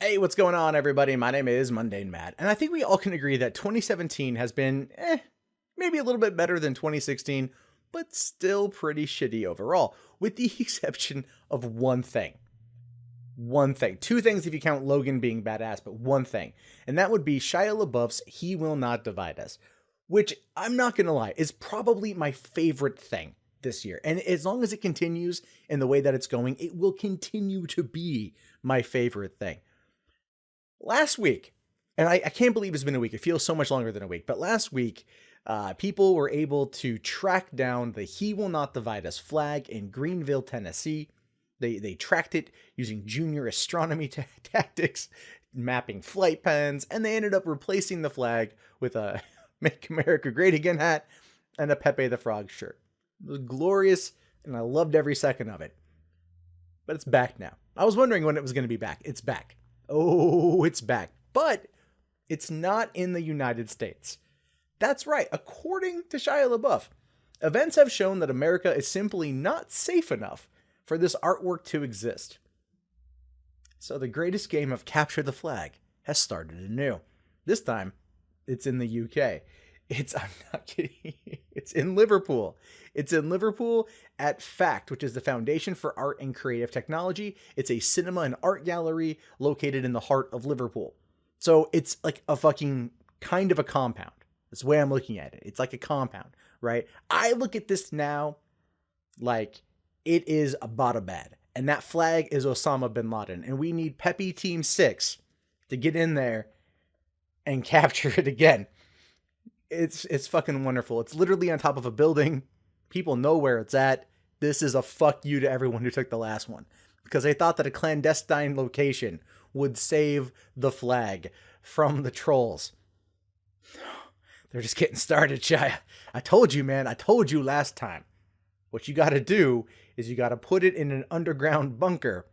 Hey, what's going on, everybody? My name is Mundane Matt, and I think we all can agree that 2017 has been, maybe a little bit better than 2016, but still pretty shitty overall, with the exception of one thing. One thing. Two things if you count Logan being badass, but one thing. And that would be Shia LaBeouf's He Will Not Divide Us, which, I'm not gonna lie, is probably my favorite thing this year. And as long as it continues in the way that it's going, it will continue to be my favorite thing. Last week, and I can't believe it's been a week. It feels so much longer than a week. But last week, people were able to track down the He Will Not Divide Us flag in Greenville, Tennessee. They tracked it using junior astronomy tactics, mapping flight plans, and they ended up replacing the flag with a Make America Great Again hat and a Pepe the Frog shirt. It was glorious, and I loved every second of it. But it's back now. I was wondering when it was going to be back. It's back. Oh, it's back. But it's not in the United States. That's right. According to Shia LaBeouf, events have shown that America is simply not safe enough for this artwork to exist. So the greatest game of capture the flag has started anew. This time, it's in the UK. I'm not kidding. It's in Liverpool. It's in Liverpool at FACT, which is the Foundation for Art and Creative Technology. It's a cinema and art gallery located in the heart of Liverpool. So it's like a fucking kind of a compound. That's the way I'm looking at it. It's like a compound, right? I look at this now like it is Abbottabad. And that flag is Osama bin Laden. And we need Peppy Team 6 to get in there and capture it again. It's fucking wonderful. It's literally on top of a building. People know where it's at. This is a fuck you to everyone who took the last one, because they thought that a clandestine location would save the flag from the trolls. They're just getting started, Shia. I told you, man. I told you last time. What you got to do is you got to put it in an underground bunker,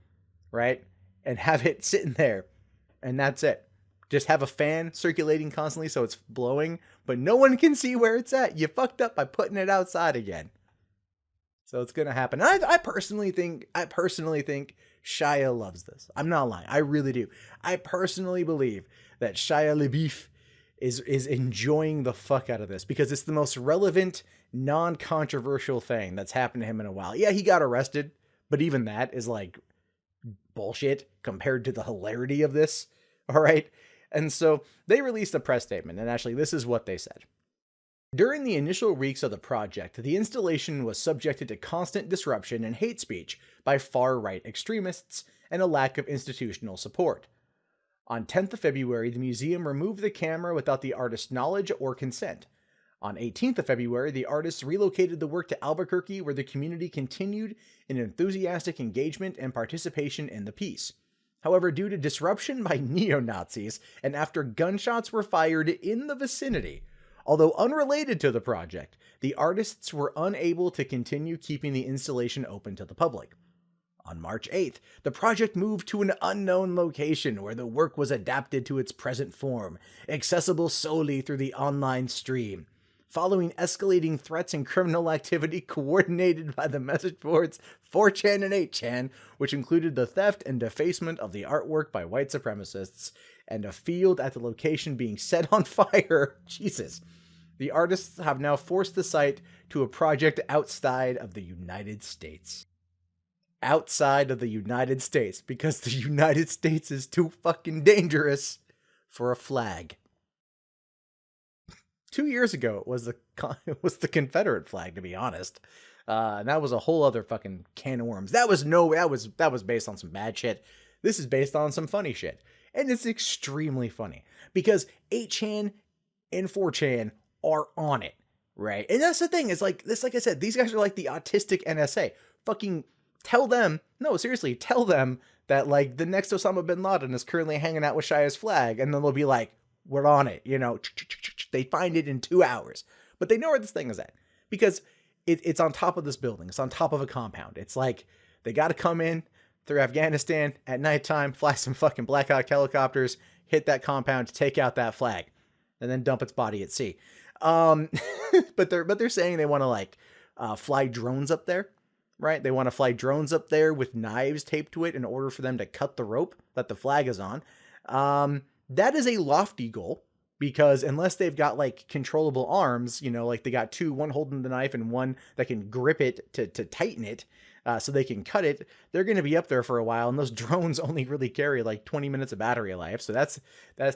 right? And have it sitting there. And that's it. Just have a fan circulating constantly so it's blowing, but no one can see where it's at. You fucked up by putting it outside again. So it's gonna happen. I personally think Shia loves this. I'm not lying. I really do. I personally believe that Shia LaBeouf is enjoying the fuck out of this because it's the most relevant, non-controversial thing that's happened to him in a while. Yeah, he got arrested, but even that is like bullshit compared to the hilarity of this. All right. And so they released a press statement, and actually this is what they said. During the initial weeks of the project, the installation was subjected to constant disruption and hate speech by far-right extremists and a lack of institutional support. On 10th of February, the museum removed the camera without the artist's knowledge or consent. On 18th of February, the artists relocated the work to Albuquerque, where the community continued in enthusiastic engagement and participation in the piece. However, due to disruption by neo-Nazis and after gunshots were fired in the vicinity, although unrelated to the project, the artists were unable to continue keeping the installation open to the public. On March 8th, the project moved to an unknown location where the work was adapted to its present form, accessible solely through the online stream. Following escalating threats and criminal activity coordinated by the message boards 4chan and 8chan, which included the theft and defacement of the artwork by white supremacists, and a field at the location being set on fire, Jesus, the artists have now forced the site to a project outside of the United States. Outside of the United States, because the United States is too fucking dangerous for a flag. 2 years ago, it was the Confederate flag, to be honest. And that was a whole other fucking can of worms. That was based on some bad shit. This is based on some funny shit. And it's extremely funny because 8chan and 4chan are on it, right? And that's the thing. It's like this, like I said, these guys are like the autistic NSA. Fucking tell them that like the next Osama bin Laden is currently hanging out with Shia's flag, and then they'll be like, we're on it, you know. They find it in 2 hours, but they know where this thing is at because it's on top of this building. It's on top of a compound. It's like they got to come in through Afghanistan at nighttime, fly some fucking Black Hawk helicopters, hit that compound to take out that flag, and then dump its body at sea. But they're saying they want to like fly drones up there right? They want to fly drones up there with knives taped to it in order for them to cut the rope that the flag is on. That is a lofty goal, because unless they've got like controllable arms, you know, like they got two, one holding the knife and one that can grip it to tighten it, so they can cut it, they're going to be up there for a while. And those drones only really carry like 20 minutes of battery life. So that's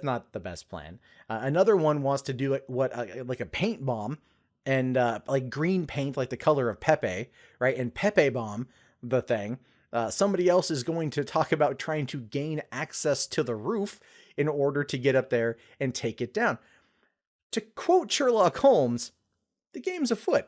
not the best plan. Another one wants to do like a paint bomb, and like green paint, like the color of Pepe, right? And Pepe bomb the thing. Somebody else is going to talk about trying to gain access to the roof in order to get up there and take it down. To quote Sherlock Holmes, the game's afoot,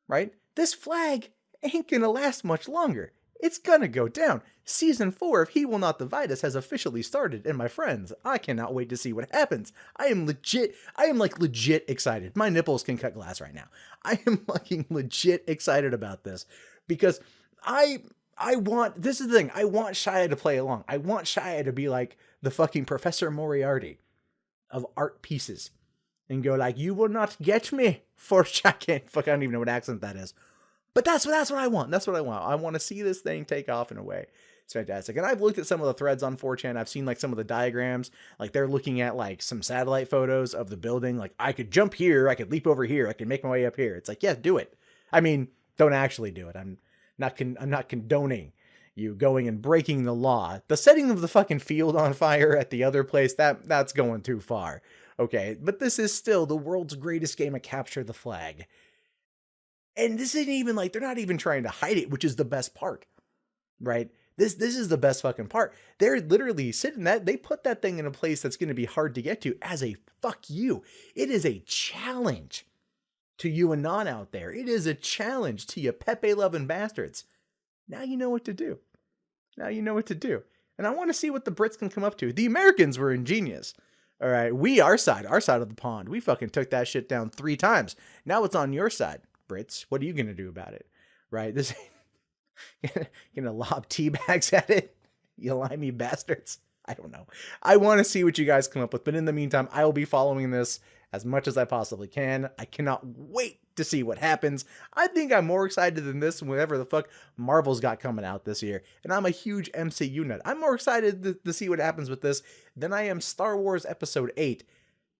right? This flag ain't gonna last much longer. It's gonna go down. Season 4 of He Will Not Divide Us has officially started, and my friends, I cannot wait to see what happens. I am legit excited. My nipples can cut glass right now. I am fucking legit excited about this, because this is the thing, I want Shia to play along. I want Shia to be like the fucking Professor Moriarty of art pieces and go like, you will not get me for checking. Fuck, I don't even know what accent that is. But that's what I want. That's what I want. I want to see this thing take off in a way. It's fantastic. And I've looked at some of the threads on 4chan. I've seen like some of the diagrams. Like they're looking at like some satellite photos of the building. Like I could jump here. I could leap over here. I could make my way up here. It's like, yeah, do it. I mean, don't actually do it. I'm not condoning you going and breaking the law. The setting of the fucking field on fire at the other place, that's going too far. Okay, but this is still the world's greatest game of capture the flag. And this isn't even like, they're not even trying to hide it, which is the best part, right? This is the best fucking part. They're literally sitting they put that thing in a place that's going to be hard to get to as a fuck you. It is a challenge to you Anon out there. It is a challenge to you Pepe loving bastards. Now you know what to do. Now you know what to do. And I want to see what the Brits can come up to. The Americans were ingenious. All right, our side of the pond, we fucking took that shit down 3 times. Now it's on your side. Brits, what are you going to do about it? Right? This gonna lob tea bags at it? You limey bastards. I don't know. I want to see what you guys come up with. But in the meantime, I will be following this as much as I possibly can. I cannot wait to see what happens. I think I'm more excited than this and whatever the fuck Marvel's got coming out this year. And I'm a huge MCU nut. I'm more excited to see what happens with this than I am Star Wars Episode 8.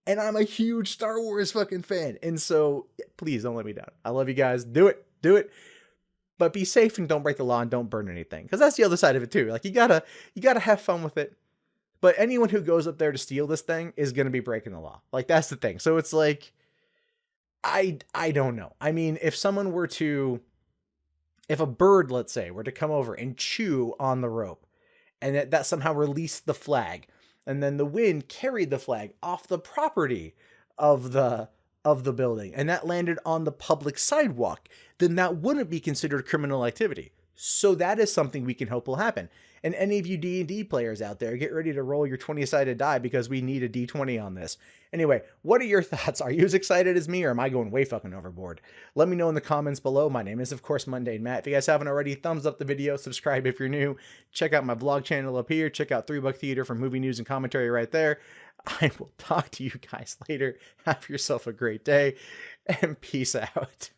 And I'm a huge Star Wars fucking fan. And so, please don't let me down. I love you guys. Do it. Do it. But be safe and don't break the law and don't burn anything. Because that's the other side of it too. Like, you gotta have fun with it. But anyone who goes up there to steal this thing is going to be breaking the law. Like, that's the thing. So it's like, I don't know. I mean, if a bird, let's say, were to come over and chew on the rope, and that somehow released the flag, and then the wind carried the flag off the property of the building, and that landed on the public sidewalk, then that wouldn't be considered criminal activity. So that is something we can hope will happen. And any of you D&D players out there, get ready to roll your 20-sided die, because we need a D20 on this. Anyway, what are your thoughts? Are you as excited as me, or am I going way fucking overboard? Let me know in the comments below. My name is, of course, MundaneMatt. If you guys haven't already, thumbs up the video, subscribe if you're new. Check out my vlog channel up here. Check out 3 Buck Theater for movie news and commentary right there. I will talk to you guys later. Have yourself a great day, and peace out.